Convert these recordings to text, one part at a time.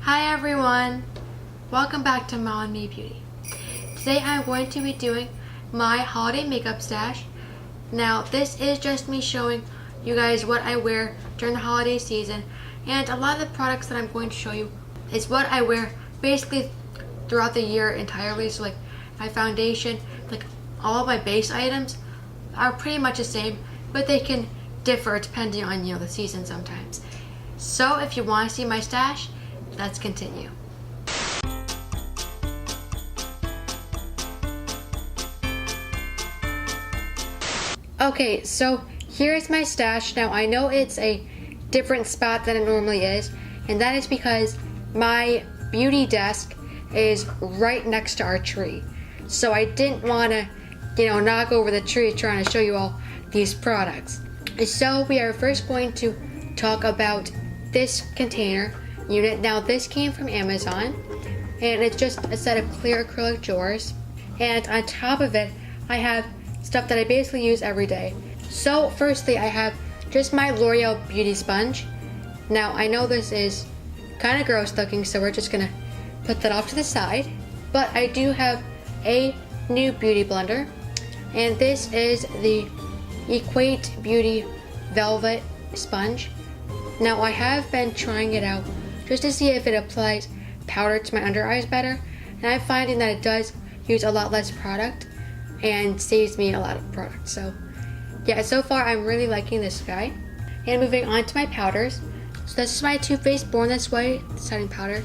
Hi everyone! Welcome back to MomNMeBeauty. Today I'm going to be doing my holiday makeup stash. Now this is just me showing you guys what I wear during the holiday season, and a lot of the products that I'm going to show you is what I wear basically throughout the year entirely. So like my foundation, like all of my base items are pretty much the same, but they can differ depending on the season sometimes. So if you want to see my stash, let's continue. Okay, so here's my stash. Now I know it's a different spot than it normally is, and that is because my beauty desk is right next to our tree. So I didn't want to, knock over the tree trying to show you all these products. So we are first going to talk about this container unit. Now this came from Amazon, and it's just a set of clear acrylic drawers, and on top of it I have stuff that I basically use every day. So firstly, I have just my L'Oreal beauty sponge. Now I know this is kind of gross looking, so we're just gonna put that off to the side, but I do have a new beauty blender, and this is the Equate Beauty Velvet Sponge. Now I have been trying it out just to see if it applies powder to my under eyes better, and I'm finding that it does use a lot less product and saves me a lot of product. So yeah, so far I'm really liking this guy. And moving on to my powders. So this is my Too Faced Born This Way setting powder.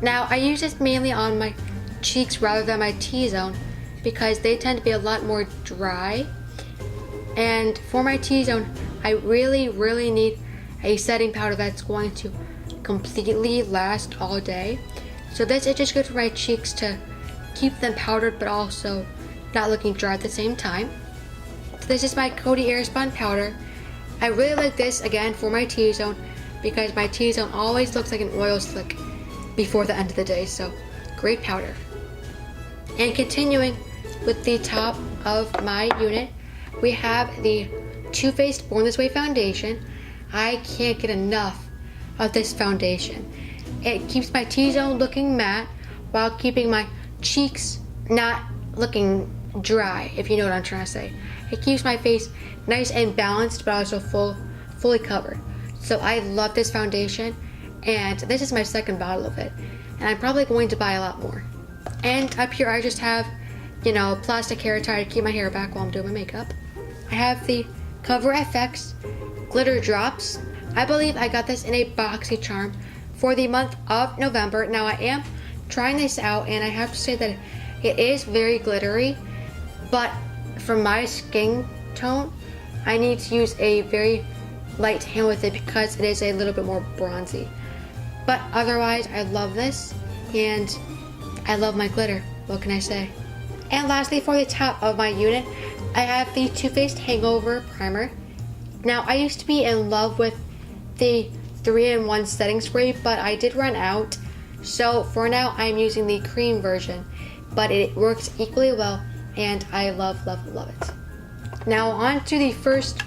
Now I use this mainly on my cheeks rather than my T-zone because they tend to be a lot more dry. And for my T-zone, I really need a setting powder that's going to completely last all day. So this is just good for my cheeks to keep them powdered but also not looking dry at the same time. So this is my Coty Airspun powder. I really like this again for my T-zone because my T-zone always looks like an oil slick before the end of the day, so great powder. And continuing with the top of my unit, we have the Too Faced Born This Way foundation. I can't get enough of this foundation. It keeps my T-zone looking matte while keeping my cheeks not looking dry, if you know what I'm trying to say. It keeps my face nice and balanced but also fully covered. So I love this foundation, and this is my second bottle of it, and I'm probably going to buy a lot more. And up here I just have plastic hair tie to keep my hair back while I'm doing my makeup. I have the Cover FX glitter drops. I believe I got this in a BoxyCharm for the month of November. Now I am trying this out, and I have to say that it is very glittery, but for my skin tone I need to use a very light hand with it because it is a little bit more bronzy. But otherwise I love this, and I love my glitter. What can I say? And lastly, for the top of my unit, I have the Too Faced Hangover Primer. Now I used to be in love with the 3-in-1 setting spray, but I did run out. So for now I'm using the cream version, but it works equally well and I love it. Now on to the first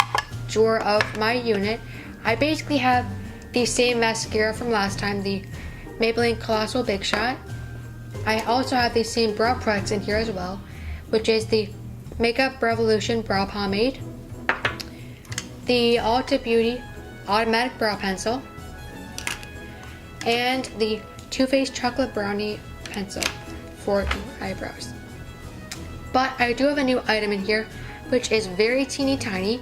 drawer of my unit. I basically have the same mascara from last time, the Maybelline Colossal Big Shot. I also have the same brow products in here as well, which is the Makeup Revolution Brow Pomade, the Ulta Beauty Automatic Brow Pencil, and the Too Faced Chocolate Brownie Pencil for the eyebrows. But I do have a new item in here, which is very teeny tiny,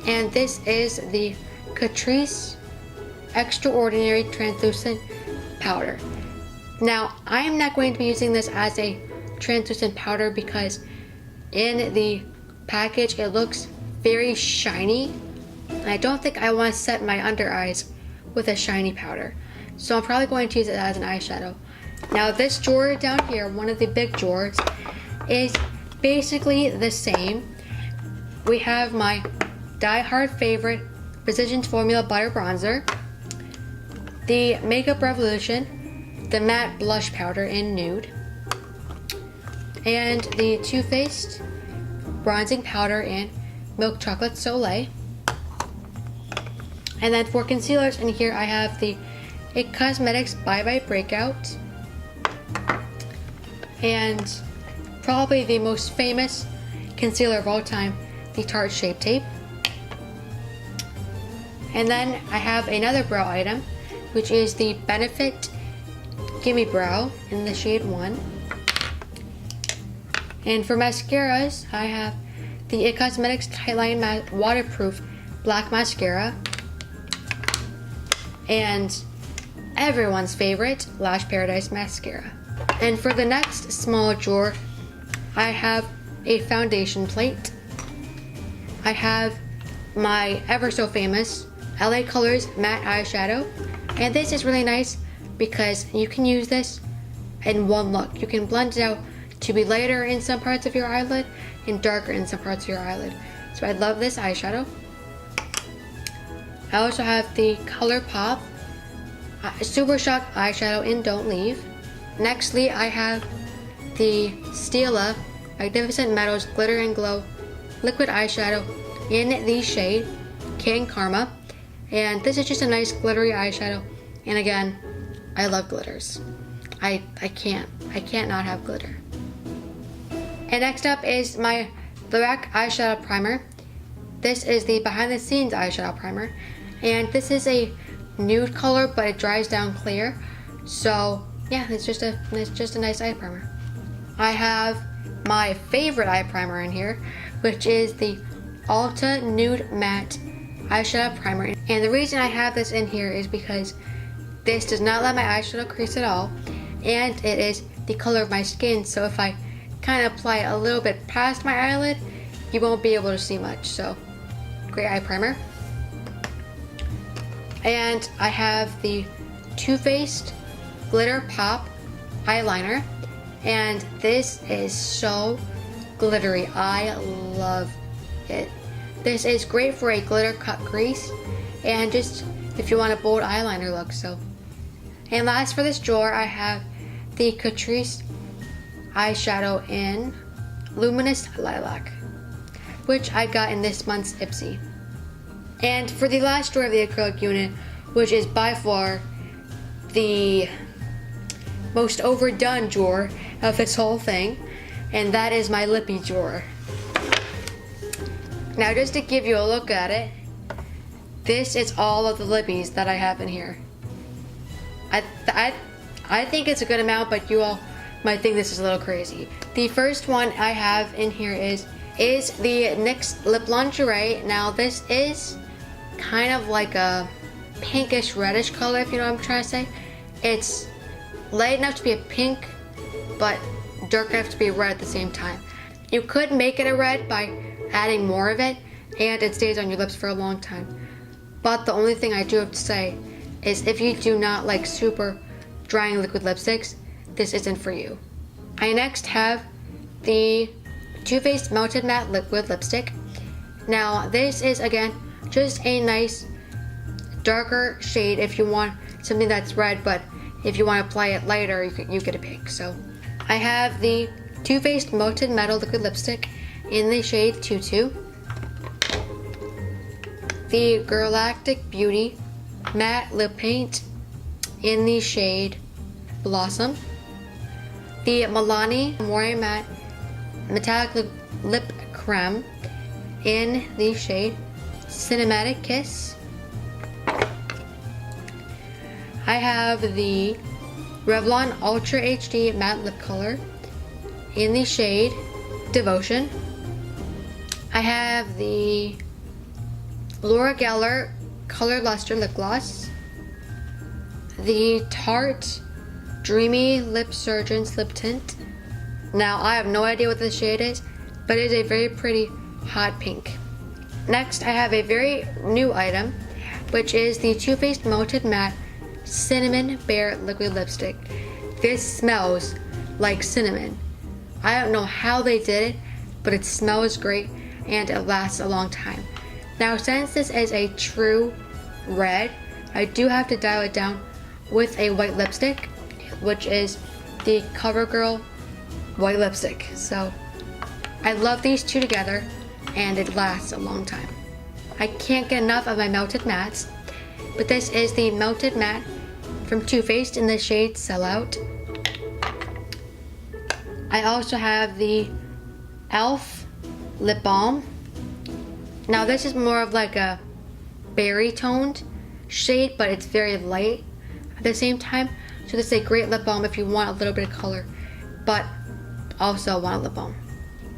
and this is the Catrice Extraordinary Translucent Powder. Now I am not going to be using this as a translucent powder because in the package it looks very shiny, and I don't think I want to set my under eyes with a shiny powder, so I'm probably going to use it as an eyeshadow. Now this drawer down here, one of the big drawers, is basically the same. We have my die-hard favorite Precision Formula Butter Bronzer, the Makeup Revolution, the matte blush powder in nude, and the Too Faced bronzing powder in Milk Chocolate Soleil. And then for concealers in here I have the It Cosmetics Bye Bye Breakout, and probably the most famous concealer of all time, the Tarte Shape Tape. And then I have another brow item, which is the Benefit Gimme Brow in the shade 1. And for mascaras, I have the It Cosmetics Tightline Waterproof Black Mascara, and everyone's favorite Lash Paradise Mascara. And for the next small drawer, I have a foundation plate. I have my ever so famous LA Colors matte eyeshadow, and this is really nice because you can use this in one look. You can blend it out to be lighter in some parts of your eyelid and darker in some parts of your eyelid. So I love this eyeshadow. I also have the ColourPop Super Shock eyeshadow in Don't Leave. Nextly, I have the Stila Magnificent Metals Glitter and Glow liquid eyeshadow in the shade King Karma. And this is just a nice glittery eyeshadow. And again, I love glitters. I can't not have glitter. And next up is my Lorac eyeshadow primer. This is the behind the scenes eyeshadow primer. And this is a nude color, but it dries down clear. So yeah, it's just a nice eye primer. I have my favorite eye primer in here, which is the Ulta Nude Matte eyeshadow primer. And the reason I have this in here is because this does not let my eyeshadow crease at all, and it is the color of my skin, so if I kind of apply it a little bit past my eyelid, you won't be able to see much. So great eye primer. And I have the Too Faced Glitter Pop eyeliner, and this is so glittery. I love it. This is great for a glitter cut crease and just if you want a bold eyeliner look. So, and last for this drawer, I have the Catrice eyeshadow in Luminous Lilac, which I got in this month's Ipsy. And for the last drawer of the acrylic unit, which is by far the most overdone drawer of this whole thing, and that is my lippy drawer. Now, just to give you a look at it, this is all of the lippies that I have in here. I think it's a good amount, but you all might think this is a little crazy. The first one I have in here is the NYX Lip Lingerie. Now, this is kind of like a pinkish reddish color, if you know what I'm trying to say. It's light enough to be a pink, but dark enough to be red at the same time. You could make it a red by adding more of it, and it stays on your lips for a long time. But the only thing I do have to say is if you do not like super drying liquid lipsticks, this isn't for you. I next have the Too Faced Melted Matte Liquid Lipstick. Now, this is again just a nice darker shade if you want something that's red, but if you want to apply it lighter, you get a pink. So I have the Too Faced Melted Metal Liquid Lipstick in the shade Tutu, the Galactic Beauty Matte Lip Paint in the shade Blossom, the Milani Amore Matte Metallic Lip Creme in the shade Cinematic Kiss. I have the Revlon Ultra HD Matte Lip Color in the shade Devotion. I have the Laura Geller Color Luster Lip Gloss, the Tarte Dreamy Lip Surgeon's Lip Tint. Now, I have no idea what this shade is, but it is a very pretty hot pink. Next, I have a very new item, which is the Too Faced Melted Matte Cinnamon Bear Liquid Lipstick. This smells like cinnamon. I don't know how they did it, but it smells great and it lasts a long time. Now, since this is a true red, I do have to dial it down with a white lipstick, which is the CoverGirl white lipstick. So I love these two together and it lasts a long time. I can't get enough of my melted mattes, but this is the Melted Matte from Too Faced in the shade Sellout. I also have the e.l.f. lip balm. Now this is more of like a berry toned shade, but it's very light at the same time. So this is a great lip balm if you want a little bit of color, but also want a lip balm.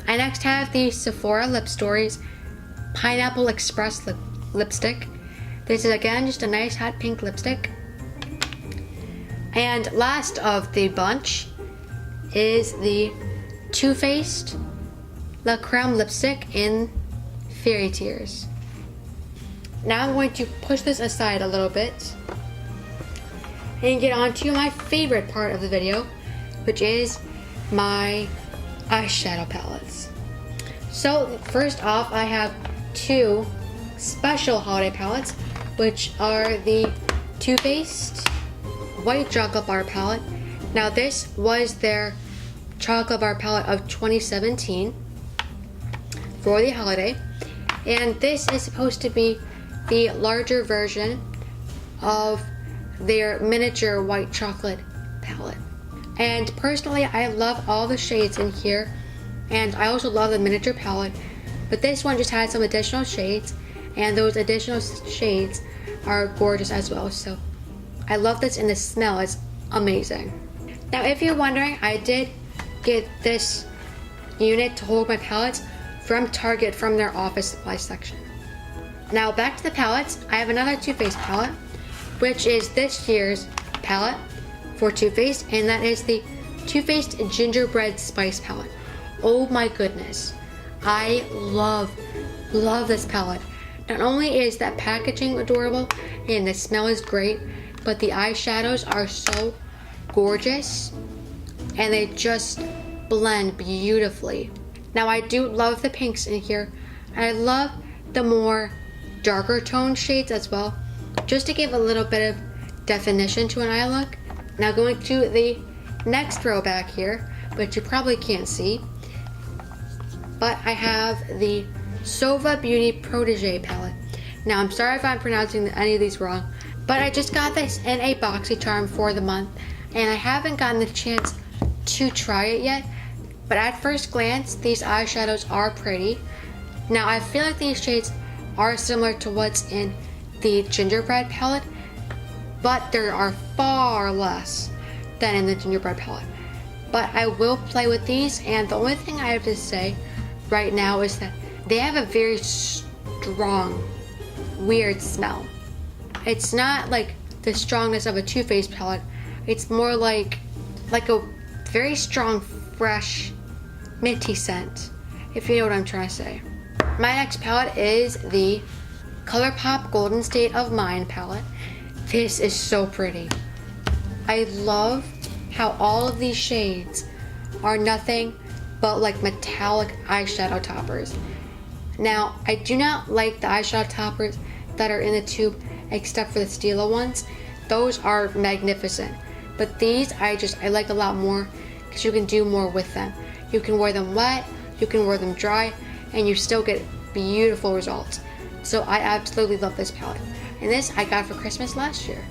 I next have the Sephora Lip Stories Pineapple Express lipstick. This is again just a nice hot pink lipstick. And last of the bunch is the Too Faced La Creme lipstick in Fairy Tears. Now I'm going to push this aside a little bit and get on to my favorite part of the video, which is my eyeshadow palettes. So first off, I have two special holiday palettes, which are the Too Faced White Chocolate Bar palette. Now this was their chocolate bar palette of 2017 for the holiday, and this is supposed to be the larger version of their miniature white chocolate palette. And personally, I love all the shades in here, and I also love the miniature palette, but this one just had some additional shades, and those additional shades are gorgeous as well. So I love this, and the smell is amazing. Now if you're wondering, I did get this unit to hold my palettes from Target from their office supply section. Now back to the palettes, I have another Too Faced palette, which is this year's palette for Too Faced, and that is the Too Faced Gingerbread Spice palette. Oh my goodness, I love this palette. Not only is that packaging adorable and the smell is great, but the eyeshadows are so gorgeous and they just blend beautifully. Now I do love the pinks in here. I love the more darker tone shades as well, just to give a little bit of definition to an eye look. Now going to the next row back here, which you probably can't see, but I have the Sova Beauty Protege palette. Now I'm sorry if I'm pronouncing any of these wrong, but I just got this in a BoxyCharm for the month, and I haven't gotten the chance to try it yet, but at first glance, these eyeshadows are pretty. Now I feel like these shades are similar to what's in the gingerbread palette, but there are far less than in the gingerbread palette. But I will play with these, and the only thing I have to say right now is that they have a very strong, weird smell. It's not like the strongness of a Too Faced palette. It's more like a very strong, fresh, minty scent, if you know what I'm trying to say. My next palette is the ColourPop Golden State of Mind palette. This is so pretty. I love how all of these shades are nothing but like metallic eyeshadow toppers. Now, I do not like the eyeshadow toppers that are in the tube except for the Stila ones. Those are magnificent. But these I like a lot more because you can do more with them. You can wear them wet, you can wear them dry, and you still get beautiful results. So I absolutely love this palette. And this I got for Christmas last year.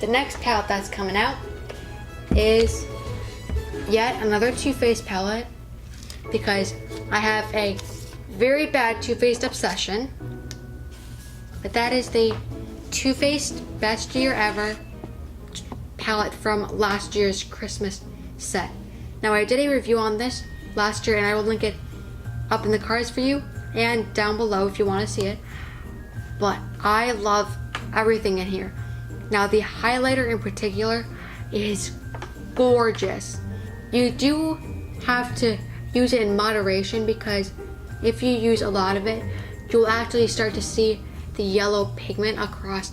The next palette that's coming out is yet another Too Faced palette, because I have a very bad Too Faced obsession. But that is the Too Faced Best Year Ever palette from last year's Christmas set. Now I did a review on this last year, and I will link it up in the cards for you and down below if you want to see it. But I love everything in here. Now the highlighter in particular is gorgeous. You do have to use it in moderation, because if you use a lot of it, you'll actually start to see the yellow pigment across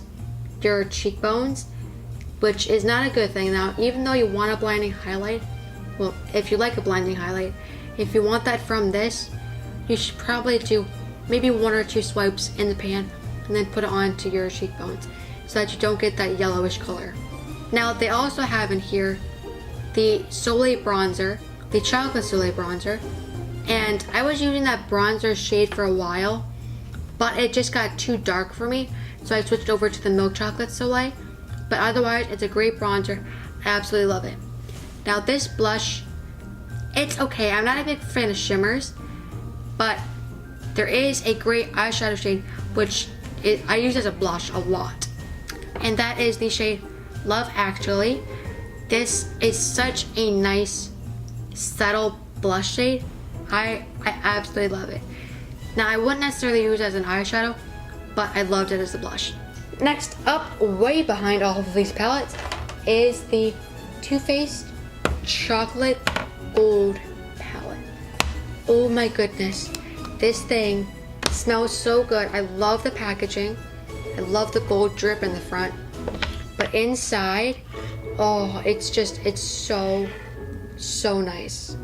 your cheekbones, which is not a good thing. Now, even though you want a blinding highlight, well, if you like a blinding highlight, if you want that from this, you should probably do maybe 1 or 2 swipes in the pan and then put it onto your cheekbones so that you don't get that yellowish color. Now, they also have in here the Soleil bronzer, the chocolate Soleil bronzer, and I was using that bronzer shade for a while, but it just got too dark for me, so I switched over to the milk chocolate Soleil. but otherwise it's a great bronzer. I absolutely love it. Now this blush, it's okay. I'm not a big fan of shimmers, but there is a great eyeshadow shade which I use as a blush a lot, and that is the shade Love Actually. This is such a nice subtle blush shade. I absolutely love it. Now I wouldn't necessarily use it as an eyeshadow, but I loved it as a blush. Next up, way behind all of these palettes, is the Too Faced Chocolate Gold palette. Oh my goodness, this thing smells so good. I love the packaging. I love the gold drip in the front, but inside, oh, it's so nice.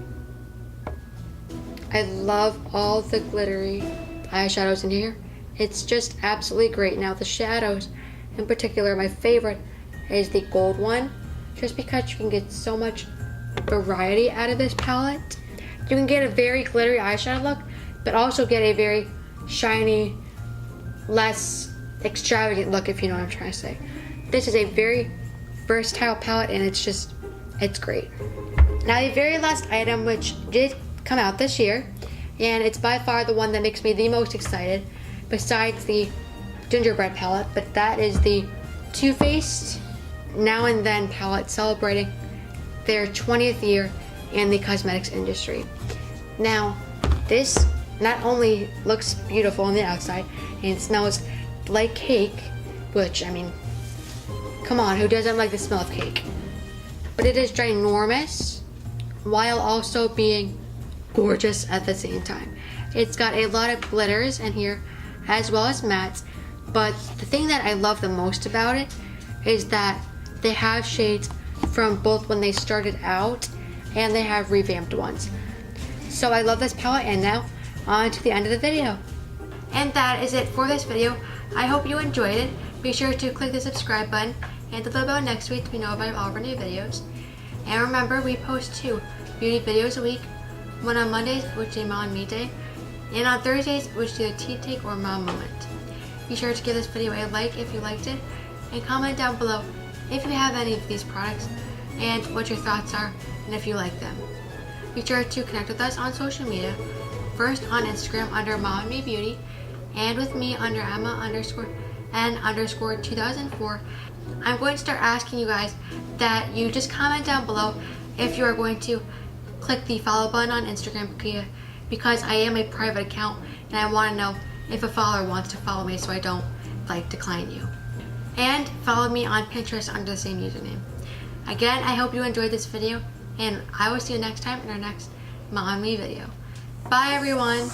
I love all the glittery eyeshadows in here. It's just absolutely great. Now the shadows in particular, my favorite is the gold one, just because you can get so much variety out of this palette. You can get a very glittery eyeshadow look, but also get a very shiny, less extravagant look, if you know what I'm trying to say. This is a very versatile palette, and it's great. Now the very last item, which did come out this year, and it's by far the one that makes me the most excited besides the gingerbread palette, but that is the Too Faced Now and Then palette, celebrating their 20th year in the cosmetics industry. Now this not only looks beautiful on the outside and smells like cake, which, I mean, come on, who doesn't like the smell of cake? But it is ginormous while also being gorgeous at the same time. It's got a lot of glitters in here as well as mattes, but the thing that I love the most about it is that they have shades from both when they started out and they have revamped ones. So I love this palette, and now on to the end of the video. And that is it for this video. I hope you enjoyed it. Be sure to click the subscribe button and the little bell next to it to be notified of all of our new videos. And remember, we post 2 beauty videos a week, one on Mondays, which is Mom and Me Day, and on Thursdays, which is either Tea Take or Mom Moment. Be sure to give this video a like if you liked it, and comment down below if you have any of these products and what your thoughts are and if you like them. Be sure to connect with us on social media, first on Instagram under MomNMeBeauty, and with me under Emma_N_2004. I'm going to start asking you guys that you just comment down below if you are going to click the follow button on Instagram, because I am a private account and I want to know if a follower wants to follow me so I don't decline you. And follow me on Pinterest under the same username. Again, I hope you enjoyed this video, and I will see you next time in our next Mom and Me video. Bye everyone!